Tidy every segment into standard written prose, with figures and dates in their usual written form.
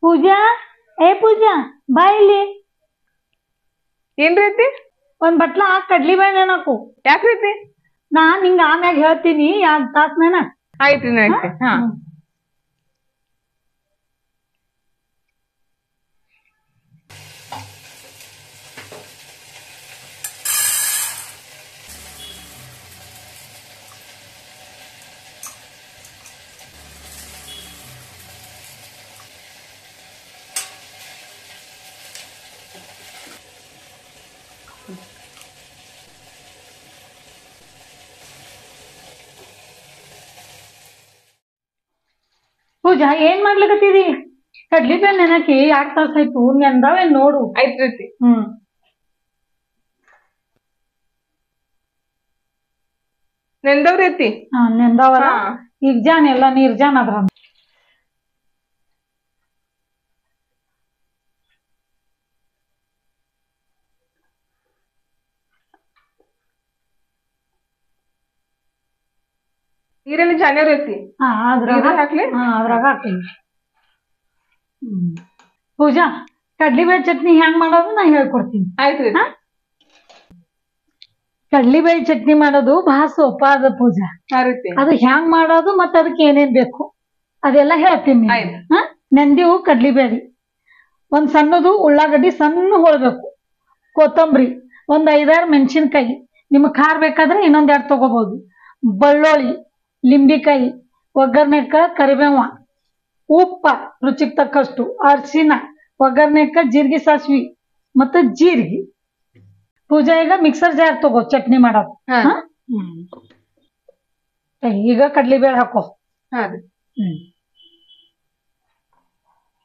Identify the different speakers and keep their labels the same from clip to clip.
Speaker 1: ಪೂಜಾ ಪೂಜಾ ಬಾ ಇಲ್ಲಿ.
Speaker 2: ಏನ್ರಿ ಐತಿ?
Speaker 1: ಒಂದ್ ಬಟ್ಲ ಕಡ್ಲಿ ಬೇಳೆ ನೆನಕು.
Speaker 2: ಯಾಕ್ರೀತಿ?
Speaker 1: ನಾನ್ ನಿಂಗ ಆಮ್ಯಾಗ ಹೇಳ್ತೀನಿ 2 ತಾಸ್ ನೆನ.
Speaker 2: ಆಯ್ತ್ರಿ ಆಯ್ತ್ರಿ. ಹಾ
Speaker 1: ಪೂಜಾ ಏನ್ ಮಾಡ್ಲಿಕತ್ತಿದಿ? ಕಡ್ಲಿ ಬೇಳೆ ನೆನಕಿ 2 ತಾಸ್ ಆಯ್ತು. ನೆಂದಾವೇನ್ ನೋಡು.
Speaker 2: ಆಯ್ತ್ರಿ. ನೆಂದವ್ರಿ ಐತಿ.
Speaker 1: ನೆಂದಾವಲ್ಲ. ಈಗ ಜಾನ್ ಎಲ್ಲ ನೀರ್ ಜಾನ್ ಅದ್ರ.
Speaker 2: ನೀರಲ್ಲಿ ಜಾನ್ಯವ್ರಿ ಐತಿ.
Speaker 1: ಅದ್ರಾಗ
Speaker 2: ಹಾಕ್ಲಿ.
Speaker 1: ಅದ್ರಾಗ ಹಾಕ್ತೀನಿ. ಪೂಜಾ ಕಡ್ಲಿ ಬೇಳೆ ಚಟ್ನಿ ಹೆಂಗ್ ಮಾಡೋದು ನಾ ಹೇಳ್ಕೊಡ್ತೀನಿ.
Speaker 2: ಆಯ್ತ್ರಿ.
Speaker 1: ಕಡ್ಲಿ ಬೇಳೆ ಚಟ್ನಿ ಮಾಡೋದು ಬಹಳ ಸೋಪ ಅದ ಪೂಜಾ. ಅದು ಹೆಂಗ್ ಮಾಡೋದು ಮತ್ತ ಅದಕ್ಕೆ ಏನೇನ್ ಬೇಕು ಅದೆಲ್ಲ ಹೇಳ್ತೀನಿ. ನೆಂದಿವು ಕಡ್ಲಿ ಬೇಳೆ, ಒಂದ್ ಸಣ್ಣದು ಉಳ್ಳಾಗಡ್ಡಿ ಸಣ್ಣ ಹೊಳ್ಬೇಕು, ಕೊತ್ತಂಬರಿ, ಒಂದ್ 5-6 ಮೆಣಸಿನ್ಕಾಯಿ, ನಿಮ್ಗೆ ಖಾರ ಬೇಕಾದ್ರೆ ಇನ್ನೊಂದ್ 2 ತಗೋಬಹುದು, ಬೆಳ್ಳುಳ್ಳಿ, ಲಿಂಬಿಕಾಯಿ, ಒಗ್ಗರ್ನೆಕ್ಕ ಕರಿಬೇವ, ಉಪ್ಪ ರುಚಿಗೆ ತಕ್ಕಷ್ಟು, ಅರಿಶಿನ, ಒಗ್ಗರ್ನೆಕ್ಕ ಜೀರಿಗೆ ಸಾಸಿವೆ ಮತ್ತೆ ಜೀರಿಗೆ. ಪೂಜಾ ಈಗ ಮಿಕ್ಸರ್ ಜಾರ್ ತಗೋ ಚಟ್ನಿ ಮಾಡೋದು. ಈಗ ಕಡ್ಲಿ ಬೇಳೆ ಹಾಕೋ.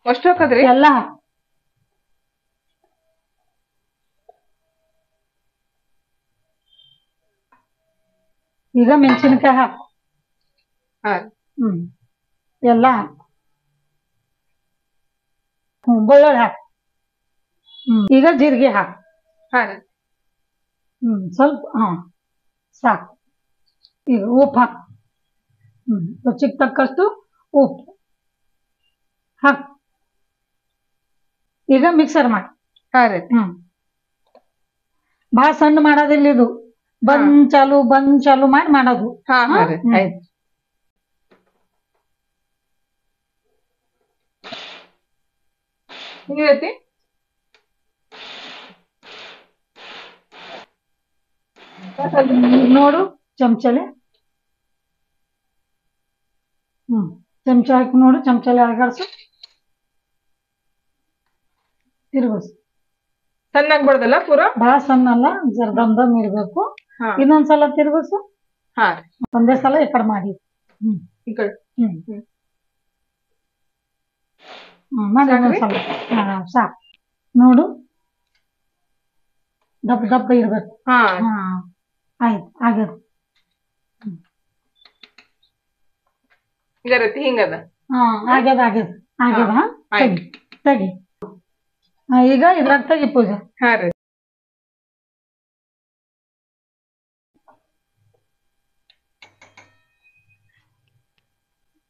Speaker 2: ಅಷ್ಟು ಹಾಕದ್ರಿ
Speaker 1: ಎಲ್ಲ. ಈಗ ಮೆಣಸಿನಕಾಯಿ ಹಾಕು. ಎಲ್ಲ ಬೆಳ್ಳುಳ್ಳಿ ಹಾಕು. ಈಗ ಜೀರಿಗೆ ಹಾಕು. ಸ್ವಲ್ಪ ಸಾಕು. ಈಗ ಉಪ್ಪು ಹಾಕು. ರುಚಿಗೆ ತಕ್ಕಷ್ಟು ಉಪ್ಪು ಹಾಕು. ಈಗ ಮಿಕ್ಸರ್ ಮಾಡಿ. ಬಹಳ ಸಣ್ಣ ಮಾಡೋದಿಲ್ಲ ಇದು. ಬಂದ್ ಚಾಲು ಮಾಡಿ ಮಾಡೋದು. ನೋಡು ಚಮಚಲೆ. ಚಮಚ ಹಾಕಿ ನೋಡು, ಚಮಚಲೆ ಅಳಗಾಡ್ಸು, ತಿರುಗಿಸು.
Speaker 2: ಸಣ್ಣ ಆಗ್ಬಾರ್ದಲ್ಲ ಪೂರಾ?
Speaker 1: ಬಹಳ ಸಣ್ಣ ಅಲ್ಲ, ಜರ ದಮ್ ಇರ್ಬೇಕು. ಇನ್ನೊಂದ್ಸಲ ತಿರುಗಿಸು. ಒಂದೇ ಸಲ ಈ ಕಡೆ ಮಾಡಿ. ಮಾಡಿ ಇನ್ನೊಂದ್ಸಲ. ಸಾಕು ನೋಡು, ದಪ್ಪ ಇರ್ಬೇಕು. ಆಯ್ತು ಆಗ್ಯದ.
Speaker 2: ಹಿಂಗದ.
Speaker 1: ಆಗ್ಯದ ಆಗ್ಯದ ಆಗ್ಯದ. ತೆಗಿ. ಈಗ ಇದ್ರಾಗ ತೆಗಿ ಪೂಜಾ.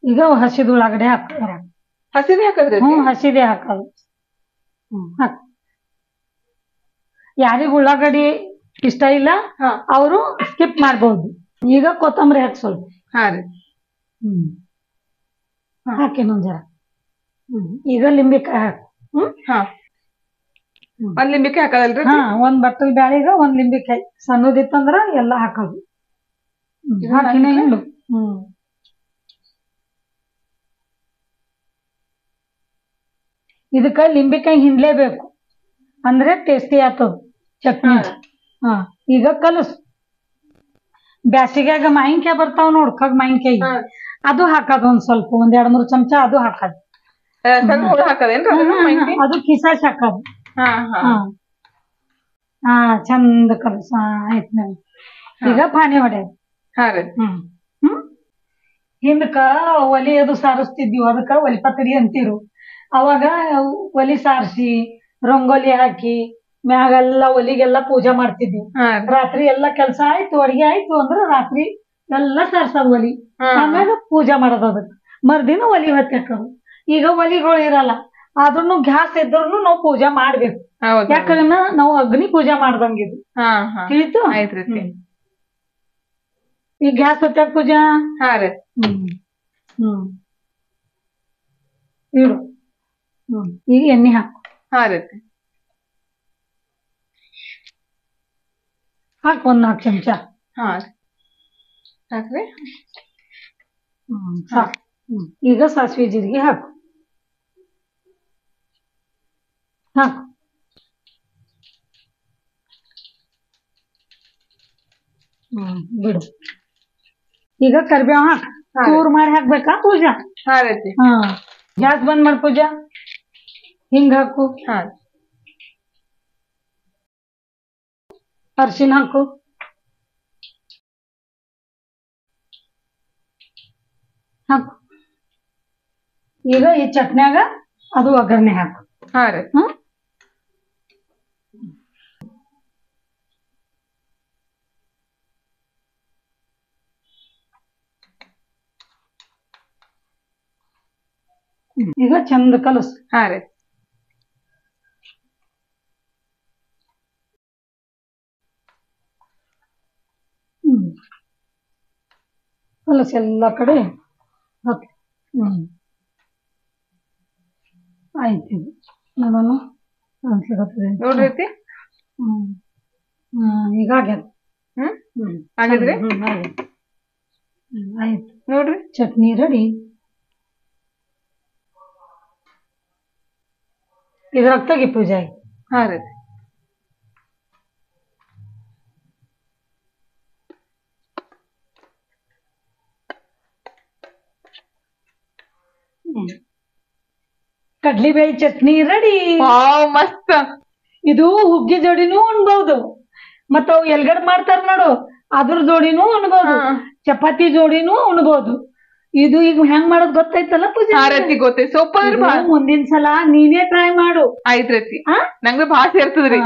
Speaker 1: ಈಗ ಹಸಿದ ಉಳ್ಳಾಗಡ್ಡೆ ಹಾಕ್ತಾರ.
Speaker 2: ಹಸಿದೇ ಹಾಕದ್ರಿ?
Speaker 1: ಹಸಿದೇ ಹಾಕೋದು. ಹಾಕ್. ಯಾರಿಗ ಉಳ್ಳಾಗಡ್ಡಿ ಇಷ್ಟ ಇಲ್ಲ ಅವರು ಸ್ಕಿಪ್ ಮಾಡ್ಬಹುದು. ಈಗ ಕೊತ್ತಂಬರಿ ಹಾಕಿ ಸ್ವಲ್ಪ. ಹಾಕಿ ಇನ್ನೊಂದ್ ಜರ. ಈಗ ಲಿಂಬಿಕಾಯಿ ಹಾಕು.
Speaker 2: ಒಂದ್ ಲಿಂಬಿಕಾಯಿ ಹಾಕದಲ್ರಿ?
Speaker 1: ಒಂದ್ ಬಟ್ಟಲ್ ಬ್ಯಾಳಿಗ 1 ಲಿಂಬಿಕಾಯಿ ಸಣ್ಣದಿತ್ತಂದ್ರ ಎಲ್ಲ ಹಾಕೋದು. ಹಾಕಿನ ಹಿಂಡು. ಇದಕ್ಕ ಲಿಂಬಿಕಾಯಿ ಹಿಂಡ್ಲೇಬೇಕು ಅಂದ್ರೆ ಟೇಸ್ಟಿ ಆಗ್ತದ ಚಟ್ನಿ. ಈಗ ಕಲಸು. ಬ್ಯಾಸಿಗ್ಯಾಗ ಮಾವಿನಕಾಯಿ ಬರ್ತಾವ ನೋಡು, ಕಗ್ ಮಾವಿನಕಾಯಿ, ಅದು ಹಾಕೋದು ಒಂದ್ ಸ್ವಲ್ಪ, 1-2-3 ಚಮಚ ಅದು ಹಾಕೋದು. ಅದು ಕಿಸಾಸ್ ಹಾಕೋದು. ಚಂದ ಕಲಸ. ಆಯ್ತು ನೋಡಿ. ಈಗ ಪಾನಿ ಹೊಡೆಯೋದು. ಹಿಂದಕ್ಕ ಒಲಿ ಅದು ಸಾರಿಸ್ತಿದ್ವಿ, ಅದಕ್ಕ ಒಲಿ ಪತ್ರಿ ಅಂತಿರು. ಅವಾಗ ಒಲಿ ಸಾರಿಸಿ ರಂಗೋಲಿ ಹಾಕಿ ಮ್ಯಾಗೆಲ್ಲ ಒಲಿಗೆಲ್ಲ ಪೂಜೆ ಮಾಡ್ತಿದ್ವಿ. ರಾತ್ರಿ ಎಲ್ಲಾ ಕೆಲ್ಸ ಆಯ್ತು, ಅಡ್ಗೆ ಆಯ್ತು ಅಂದ್ರ ರಾತ್ರಿ ಎಲ್ಲ ಸಾರ್ಸೋದು ಒಲಿ. ಆಮ್ಯಾಗ ಪೂಜೆ ಮಾಡೋದು. ಅದಕ್ಕೆ ಮರ್ದಿನ ಒಲಿ ಹೊತ್ತಿ ಹಾಕೋದು. ಈಗ ಒಲಿಗಳು ಇರಲ್ಲ, ಆದ್ರೂ ಗ್ಯಾಸ್ ಇದ್ರೂ ನಾವು ಪೂಜಾ ಮಾಡ್ಬೇಕು.
Speaker 2: ಹೌದ್
Speaker 1: ಯಾಕಂದ್ರ ನಾವು ಅಗ್ನಿ ಪೂಜಾ ಮಾಡ್ದಂಗಿದು.
Speaker 2: ಹಾ ಹಾ
Speaker 1: ತಿಳಿತು?
Speaker 2: ಆಯ್ತ್ರಿ ಅತ್ತಿ.
Speaker 1: ಈ ಗ್ಯಾಸ್ ಹೊತ್ತಾಗ ಪೂಜಾ
Speaker 2: ಹಾ ರೀ
Speaker 1: ಇಡು. ಈಗ ಎಣ್ಣೆ ಹಾಕು.
Speaker 2: ಹಾ ರೀ ಅತ್ತಿ.
Speaker 1: ಹಾಕು 1-4 ಚಮಚ.
Speaker 2: ಹಾ ರೀ ಸಾಕ್ರಿ.
Speaker 1: ಸಾಕು. ಈಗ ಸಾಸಿವೆ ಜೀರಿಗೆ ಹಾಕು. ಹಾಕು. ಬಿಡು. ಈಗ ಕರಿಬೇವು ಹಾಕು. ಚೂರು ಮಾಡಿ ಹಾಕ್ಬೇಕಾ ಪೂಜಾ?
Speaker 2: ಹಾ ರೀ ಅತ್ತಿ.
Speaker 1: ಗ್ಯಾಸ್ ಬಂದ್ ಮಾಡಿ ಪೂಜಾ. ಹಿಂಗ್ ಹಾಕು.
Speaker 2: ಹಾ
Speaker 1: ಅರ್ಶಿನ ಹಾಕು. ಹಾಕು. ಈಗ ಈ ಚಟ್ನ್ಯಾಗ ಅದು ಒಗ್ಗರಣೆ ಹಾಕು.
Speaker 2: ಹಾ ರೀ.
Speaker 1: ಈಗ ಚಂದ ಕಲಸು.
Speaker 2: ಹಾ ರೀ.
Speaker 1: ಕಲಸು ಎಲ್ಲಾ ಕಡೆ. ಓಕೆ. ಆಯ್ತು. ನೋಡೋಣ.
Speaker 2: ನೋಡ್ರಿ ಅತ್ತಿ.
Speaker 1: ಈಗ ಆಗ್ಯದ.
Speaker 2: ಆಗಿದ್ರಿ?
Speaker 1: ಆಯ್ತು
Speaker 2: ನೋಡ್ರಿ
Speaker 1: ಚಟ್ನಿ ರೆಡಿ. ಇದ್ರಾಗ ತೆಗಿ ಪೂಜಾ.
Speaker 2: ಹಾ ರೀ.
Speaker 1: ಕಡ್ಲಿಬೇಳಿ ಚಟ್ನಿ ರೆಡಿ.
Speaker 2: ವಾವ್ ಮಸ್ತ್.
Speaker 1: ಇದು ಹುಗ್ಗಿ ಜೋಡಿನೂ ಉಣ್ಬಹುದು. ಮತ್ತ ಅವು ಎಲ್ಗಡ್ ಮಾಡ್ತಾರ ನೋಡು, ಅದ್ರ ಜೋಡಿನೂ ಉಣ್ಬಹುದು, ಚಪಾತಿ ಜೋಡಿನೂ ಉಣ್ಬಹುದು. ಇದು ಈಗ ಹೆಂಗ್ ಮಾಡೋದ್ ಗೊತ್ತೈತಲ್ಲ ಪೂಜಾ?
Speaker 2: ಹಾ ರತಿ ಗೊತ್ತೈತಿ. ಸೂಪರ್.
Speaker 1: ಮುಂದಿನ ಸಲ ನೀನೇ ಟ್ರೈ ಮಾಡು.
Speaker 2: ಆಯ್ತ್ ರತಿ. ನಂಗೆ ಭಾಳ ಸೇರ್ತದ್ರಿ.